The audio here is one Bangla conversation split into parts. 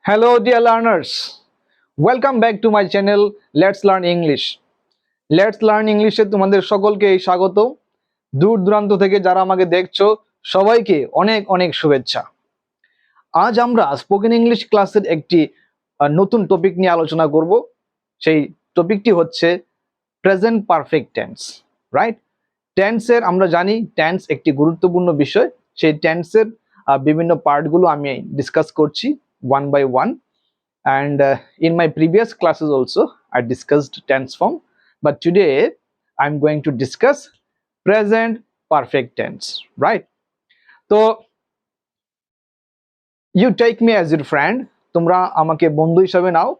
Hello, dear learners. Welcome back to my channel. Let's learn English. Let's learn English এ তোমাদের সকলকে স্বাগত। দূর দূরান্ত থেকে যারা আমাকে দেখছো সবাইকে অনেক অনেক শুভেচ্ছা। আজ আমরা স্পোকেন ইংলিশ ক্লাসের একটি নতুন টপিক নিয়ে আলোচনা করব। সেই টপিকটি হচ্ছে প্রেজেন্ট পারফেক্ট টেন্স, রাইট? টেন্সের আমরা জানি টেন্স একটি গুরুত্বপূর্ণ বিষয়। সেই টেন্সের বিভিন্ন পার্টগুলো আমি ডিসকাস করছি one by one, and in my previous classes also I discussed tense form, but today I'm going to discuss present perfect tense, right? So you take me as your friend, তোমরা আমাকে বন্ধু হিসেবে নাও,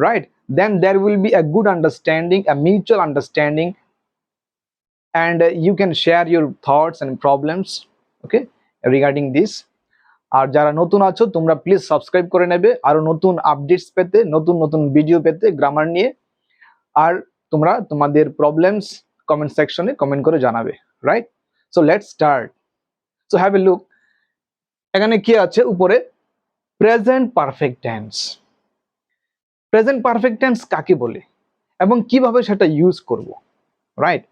right? Then there will be a good understanding, a mutual understanding, and you can share your thoughts and problems, okay, regarding this. আর যারা নতুন আছো তোমরা প্লিজ সাবস্ক্রাইব করে নেবে আরো নতুন আপডেটস পেতে, নতুন নতুন ভিডিও পেতে গ্রামার নিয়ে। আর তোমরা তোমাদের প্রবলেমস কমেন্ট সেকশনে কমেন্ট করে জানাবে, right? So let's start. So have a look. এখানে কি আছে উপরে? Present perfect tense. Present perfect tense কাকে বলে এবং কিভাবে সেটা ইউজ করব, রাইট?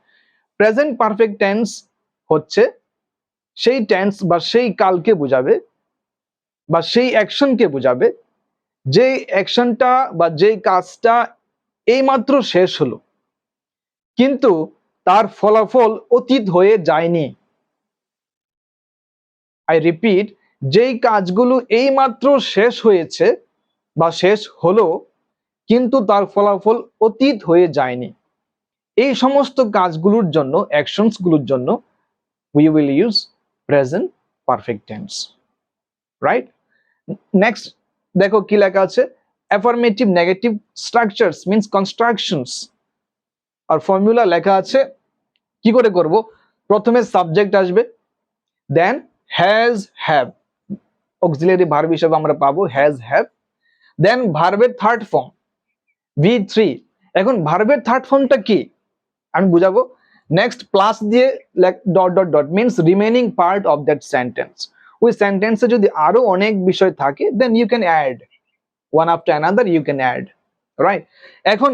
প্রেজেন্ট পারফেক্ট টেন্স হচ্ছে সেই টেন্স বা সেই কালকে বোঝাবে বা সেই অ্যাকশনকে বোঝাবে যে অ্যাকশনটা বা যেই কাজটা এইমাত্র শেষ হলো কিন্তু তার ফলাফল অতীত হয়ে যায়নি। আই রিপিট, যেই কাজগুলো এইমাত্র শেষ হয়েছে বা শেষ হলো কিন্তু তার ফলাফল অতীত হয়ে যায়নি, এই সমস্ত কাজগুলোর জন্য, অ্যাকশনসগুলোর জন্য we will use present perfect tense, right? Next দেখো কি লেখা আছে, affirmative negative structures means constructions আর ফর্মুলা লেখা আছে। কি করে করব? প্রথমে সাবজেক্ট আসবে, then has have, auxiliary verb হিসেবে আমরা পাবো হ্যাজ হ্যাভ, দেন ভার্বের থার্ড ফর্ম V3। এখন ভার্বের থার্ড ফর্মটা কি আমি বুঝাবো। নেক্সট প্লাস দিয়ে dot dot dot means remaining part of that sentence. ওই সেন্টেন্সে যদি আরো অনেক বিষয় থাকে then you can add one after another, you can add, right? এখন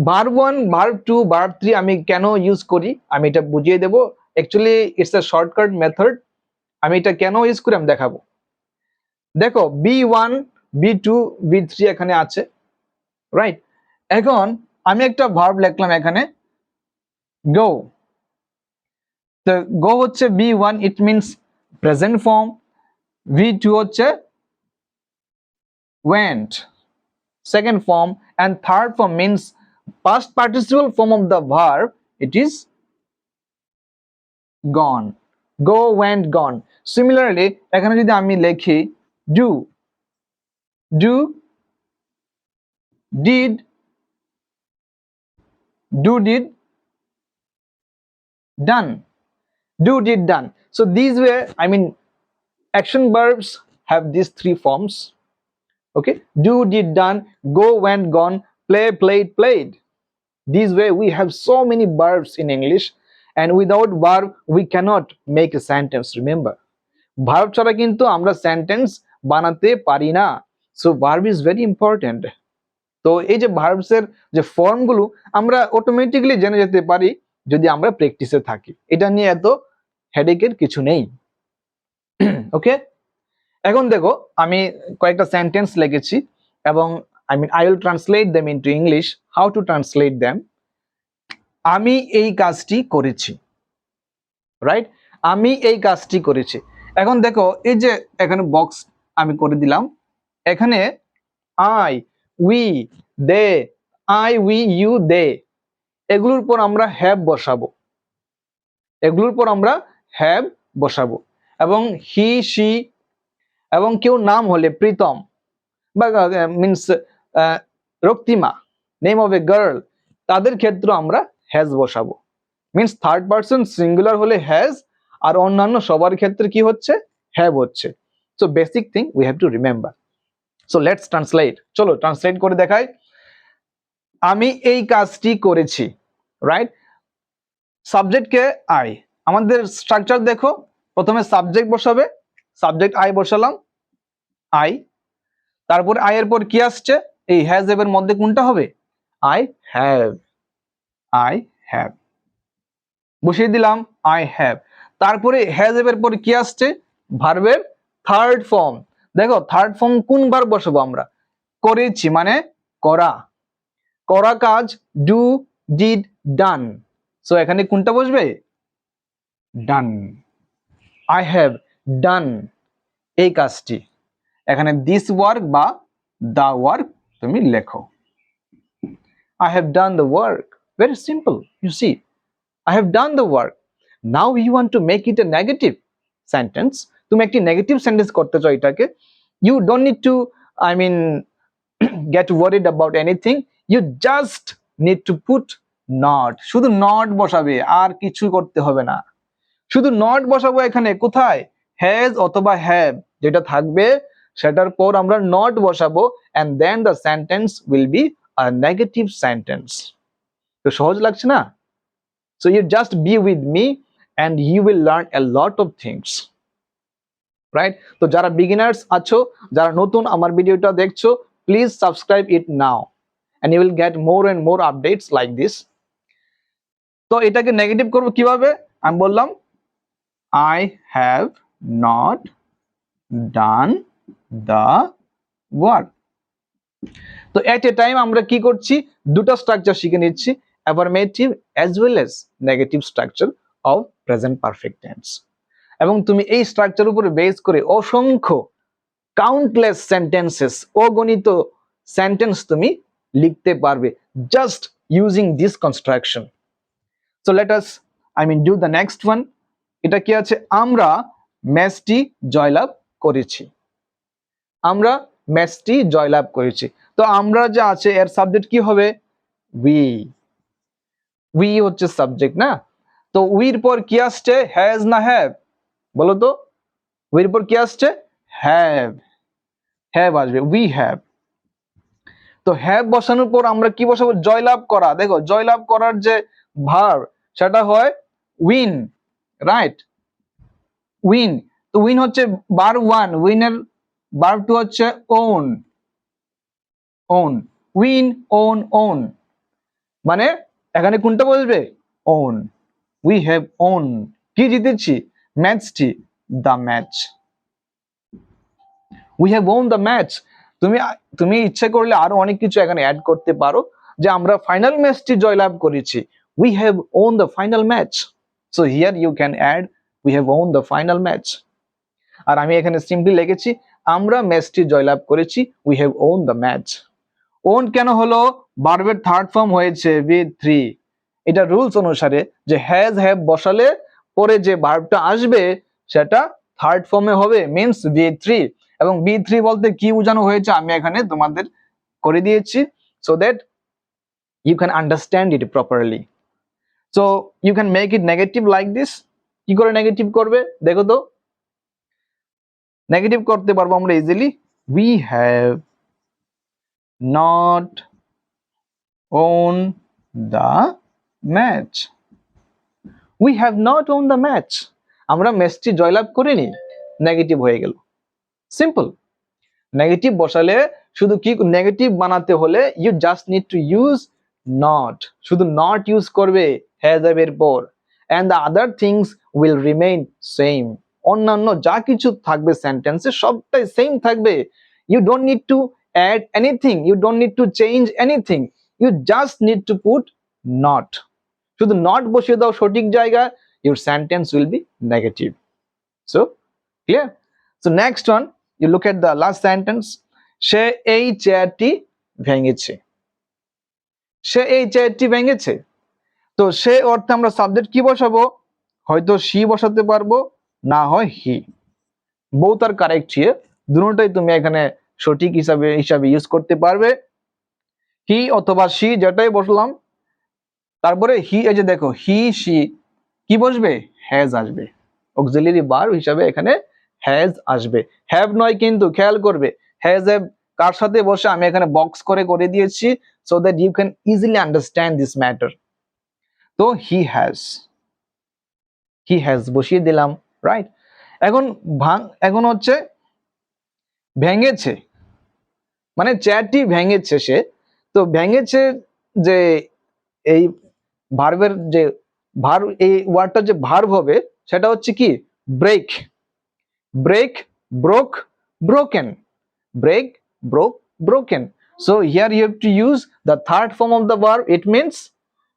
verb 1, verb 2, verb 3 আমি কেন ইউজ করি আমি এটা বুঝিয়ে দেব। Actually it's a shortcut method. আমি এটা কেন ইউজ করি আমি দেখাবো। দেখো B1, B2, B3 এখানে আছে, রাইট? এখন আমি একটা ভার্ব লিখলাম এখানে গো। তো গো হচ্ছে B1, it means present form. V2 হচ্ছে went, second form, and third form means past participle form of the verb, it is gone. Go, went, gone. Similarly এখানে যদি আমি লিখি do, do, did, do, did, done, do, did, done. So these were, I mean, action verbs have these three forms, okay? Do, did, done, go, went, gone, play, played, played. This way we have so many verbs in English, and without verb we cannot make a sentence, remember? Verb ছাড়া কিন্তু আমরা সেন্টেন্স বানাতে পারি না। So verb is very important. তো এই যে ভার্বস এর যে ফর্মগুলো আমরা অটোমেটিক্যালি জেনে যেতে পারি যদি আমরা প্র্যাকটিসে থাকি। এটা নিয়ে এত হেডেকের কিছু নেই, ওকে? এখন দেখো আমি কয়েকটা সেন্টেন্স লিখেছি এবং I will translate them into English. How to translate them? আমি এই কাজটি করেছি, রাইট? আমি এই কাজটি করেছি। এখন দেখো এই যে এখানে বক্স আমি করে দিলাম, এখানে I, we, they, I, we, you, they, এগুলোর পর আমরা হ্যাভ বসাবো, এগুলোর পর আমরা হ্যাভ বসাবো। এবং হি, শি, এবং কেউ নাম হলে প্রীতম বা means Raktima, name of a girl, তাদের ক্ষেত্রে আমরা হ্যাজ বসাবো। মিন্স থার্ড পারসন সিঙ্গুলার হলে হ্যাজ আর অন্যান্য সবার ক্ষেত্রে কি হচ্ছে? হ্যাভ হচ্ছে। So basic thing we have to remember. So let's translate. চলো ট্রান্সলেট করে দেখাই। আমি এই কাজটি করেছি, রাইট? সাবজেক্টকে আই। আমাদের স্ট্রাকচার দেখো, প্রথমে সাবজেক্ট বসাবে, সাবজেক্ট আই বসালাম, আই। তারপর আই এর পর কি আসছে, এই হ্যাজ এর মধ্যে কোনটা হবে, আই হ্যাভ, আই হ্যাভ বসিয়ে দিলাম আই হ্যাভ। তারপরে হ্যাজ এর পর কি আসছে, ভার্বের থার্ড ফর্ম। দেখো থার্ড ফর্ম কোন ভার্ব বসাবো আমরা, করেছি মানে করা, করা কাজ ডু ডিড ডান, সো এখানে কোনটা বসবে, ডান, আই হ্যাভ ডান এই কাজটি। এখানে দিস ওয়ার্ক বা দা ওয়ার্ক তুমি লেখো, I have done the work. Very simple, you see. I have done the work. Now you want to make it a negative sentence. তুমি একটি নেগেটিভ সেন্টেন্স করতে চাও এটাকে। You don't need to, I mean, get worried about anything. You just need to put not. শুধু not বসাবে, আর কিছু করতে হবে না। শুধু not বসাবো এখানে কোথায়, has অথবা have যেটা থাকবে সেটার পর আমরা not বসাবো, and then the sentence will be a negative sentence. তো সহজ লাগছে না? So you just be with me and you will learn a lot of things. Right? তো যারা beginners আছো, যারা নতুন আমার ভিডিওটা দেখছো, please subscribe it now and you will get more and more updates like this. তো এটাকে নেগেটিভ করব কিভাবে, আমি বললাম I have not done the work. তো এট এ টাইম আমরা কি করছি, দুটো স্ট্রাকচার শিখে নিচ্ছি, affirmative as well as negative structure of present perfect tense. এবং তুমি এই স্ট্রাকচার উপরে বেস করে অসংখ্য কাউন্টলেস সেন্টেন্সেস, অগণিত সেন্টেন্স তুমি লিখতে পারবে just using this construction. So let us do the next one. এটা কি আছে, আমরা ম্যাচটি জয়লাভ করেছি, আমরা ম্যাচটি জয়লাভ করেছি। তো আমরা যা আছে এর সাবজেক্ট কি হবে, উই, উই হচ্ছে সাবজেক্ট না। তো উইর পর কি আসছে, হ্যাজ না হ্যাভ, বলো তো, উইর পর কি আসছে, হ্যাভ, হ্যাভ আসবে, উই হ্যাভ। তো হ্যাভ বসানোর পর আমরা কি বসাবো, জয়লাভ করা। দেখো জয়লাভ করার যে ভার্ব সেটা হয় উইন, রাইট, উইন। তো উইন হচ্ছে বার ওয়ান, উইনের বার টু হচ্ছে won, won, win won won, মানে এখানে কোনটা বলবে, ওন, উই হ্যাভ ওন, কি জিতেছি, ম্যাচটি, the match, we have won the match. তুমি তুমি ইচ্ছে করলে আরো অনেক কিছু এখানে অ্যাড করতে পারো, যে আমরা ফাইনাল ম্যাচটি জয়লাভ করেছি, we have won the final match. So here you can add we have won the final match. আর আমি এখানে সিম্পলি লিখেছি আমরা ম্যাচটি জয়লাভ করেছি, we have won the match. Won কেন হলো, ভার্বের থার্ড ফর্ম হয়েছে উইথ থ্রি। এটা রুলস অনুসারে যে হ্যাজ হ্যাভ বসালে পরে যে ভার্বটা আসবে সেটা থার্ড ফর্মে হবে, মিন্স বি থ্রি। এবং বি থ্রি বলতে কি বোঝানো হয়েছে আমি এখানে তোমাদের করে দিয়েছি, so that you can understand it properly. So you can make it negative like this. কি করে নেগেটিভ করবে দেখো তো, নেগেটিভ করতে পারবো আমরা easily, we have not won the match. We have not won the match. আমরা ম্যাচটি জয়লাভ করিনি, নেগেটিভ হয়ে গেল। সিম্পল। নেগেটিভ বসালে শুধু কি, নেগেটিভ বানাতে হলে you just need to use not, শুধু নট ইউজ করবে হ্যাজ এর পর, and the other things will remain same. অন্যান্য যা কিছু থাকবে সেন্টেন্সে সবটাই সেম থাকবে। You don't need to add anything, you don't need to change anything, you just need to put not. শুধু not বসিয়ে দাও সঠিক জায়গা, your sentence will be negative. So clear? So next one, you look at the last sentence. সে এই চেয়ারটি ভেঙেছে, সে এই চেয়ারটি ভেঙেছে। তো সে অর্থে আমরা সাবজেক্ট কি বসাবো, হয়তো she বসাতে পারবো, না হয় he, both are correct here. দুটোটাই তুমি এখানে সঠিক হিসাবে ইউজ করতে পারবে, হি অথবা সি যেটাই বসলাম। তারপরে হি, এই যে দেখো হি সি কি বসবে, হ্যাজ আসবে, অক্সিলারি ভার্ব হিসাবে এখানে হ্যাজ আসবে, হ্যাভ নয় কিন্তু, খেয়াল করবে হ্যাজ হ্যাভ কার সাথে বসে আমি এখানে বক্স করে দিয়েছি, so that you can easily understand this matter. তো হি হ্যাজ বসিয়ে দিলাম, রাইট। এখন হচ্ছে ভেঙেছে, মানে চেয়ারটি ভেঙেছে সে। তো ভেঙেছে যে এই ভার্বের যে ভার্ব, এই ওয়ার্ডটা যে ভার্ব হবে সেটা হচ্ছে কি break. Break, broke, broken. break, broke, broken. So here you have to use the third form of the verb. It means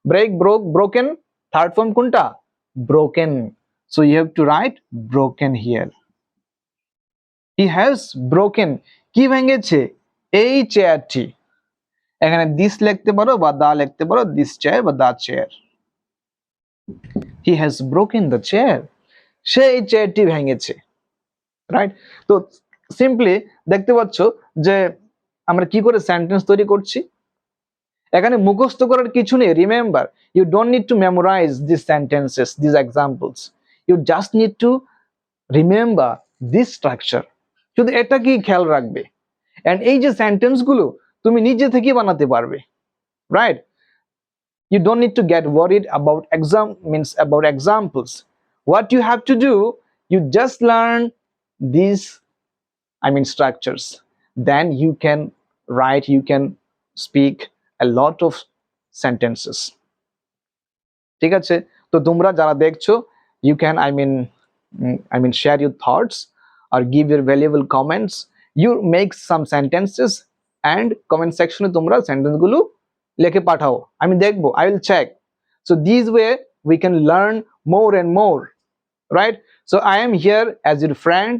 break, broke, broken. Third form kunta broken. So you have to write broken here. He has broken. কি ভেঙেছে? এই চেয়ারটি। এখানে this লিখতে পারো বা দা লিখতে পারো, this chair বা the chair. He has broken the chair. সে এই চেয়ারটি ভেঙেছে, রাইট? তো সিম্পলি দেখতে পাচ্ছ যে আমরা কি করে সেন্টেন্স তৈরি করছি। এখানে মুখস্থ করার কিছু নেই। Remember, you don't need to memorize this sentences, this examples, you just need to remember this structure. শুধু এটা কি খেয়াল রাখবে, এন্ড এই যে সেন্টেন্স গুলো তুমি নিজে থেকে বানাতে পারবে, right? You don't need to get worried about examples. What you have to do, you just learn these structures, then you can write, you can speak a lot of sentences. ঠিক আছে? তো তোমরা যারা দেখছো, you can share your thoughts or give your valuable comments. You make some sentences and comment section এ তোমরা সেন্টেন্স গুলো লিখে পাঠাও, আমি দেখবো, I will check. So this way we can learn more and more, right? So I am here as your friend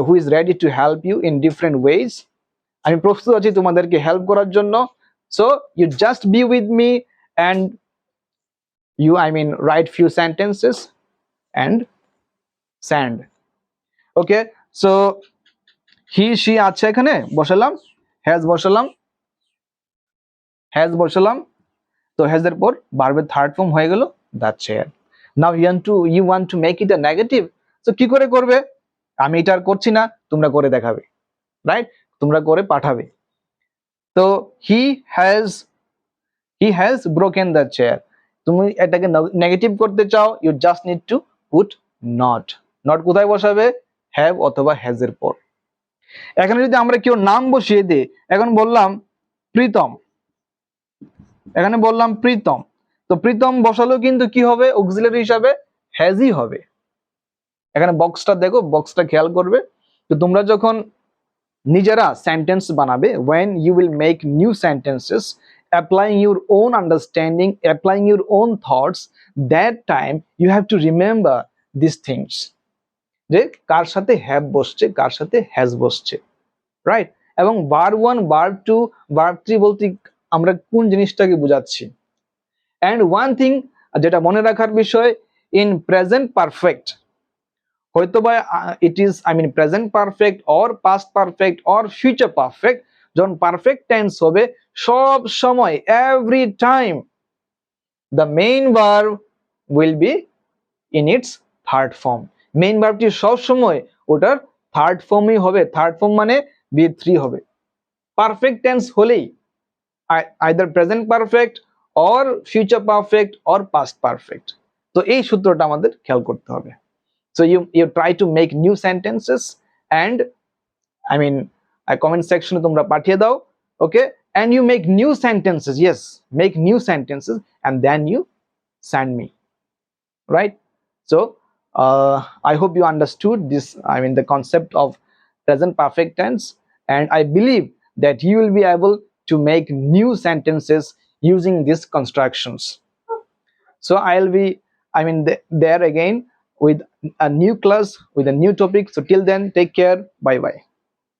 who is ready to help you in different ways. আমি প্রস্তুত আছি তোমাদেরকে হেল্প করার জন্য। So you just be with me and you write few sentences and send. Okay, so he she আছে এখানে বসালাম, has বসালাম, তো has এর পর ভার্বের থার্ড ফর্ম হয়ে গেল the chair. Now you want to make it a negative. So কি করে করবে? আমি এটা আর করছি না, তোমরা করে দেখাবে, রাইট? তোমরা করে পাঠাবে। তো he has broken the chair. তুমি এটাকে নেগেটিভ করতে চাও, you just need to put not. কোথায় বসাবে? have অথবা has এর পর। এখানে যদি আমরা কেউ নাম বসিয়ে দিই, এখন বললাম প্রীতম, এখানে বললাম প্রীতম, তো প্রীতম বসালো কিন্তু কি হবে? অক্সিলারি হিসাবে হ্যাজই হবে। এখানে বক্সটা দেখো, বক্সটা খেয়াল করবে। তো তোমরা যখন নিজেরা সেন্টেন্স বানাবে, when you will make new sentences applying your own understanding, applying your own thoughts, that time you have to remember these things, যে কার সাথে হ্যাভ বসছে, কার সাথে হ্যাজ বসছে, রাইট? এবং ভার্ব 1, ভার্ব 2, ভার্ব 3 বলতে আমরা কোন জিনিসটাকে বোঝাচ্ছি। এন্ড ওয়ান থিং যেটা মনে রাখার বিষয়, ইন প্রেজেন্ট পারফেক্ট, হয়তোবা it is present perfect or past perfect or future perfect, যখন পারফেক্ট টেন্স হবে সব সময় every time the main verb will be in its third form. Main ভার্বটি সব সময় ওটার থার্ড ফর্মই হবে। থার্ড ফর্ম মানে V3 হবে। পারফেক্ট টেন্স হলেই either present perfect or future perfect or past perfect. তো এই সূত্রটা আমাদের খেয়াল করতে হবে। So you try to make new sentences and comment section এ তোমরা পাঠিয়ে দাও, okay, and you make new sentences. Yes, make new sentences and then you send me, right? So I hope you understood this, the concept of present perfect tense, and I believe that you will be able to make new sentences using these constructions. So I'll be there again with a new class, with a new topic. So till then, take care. Bye bye.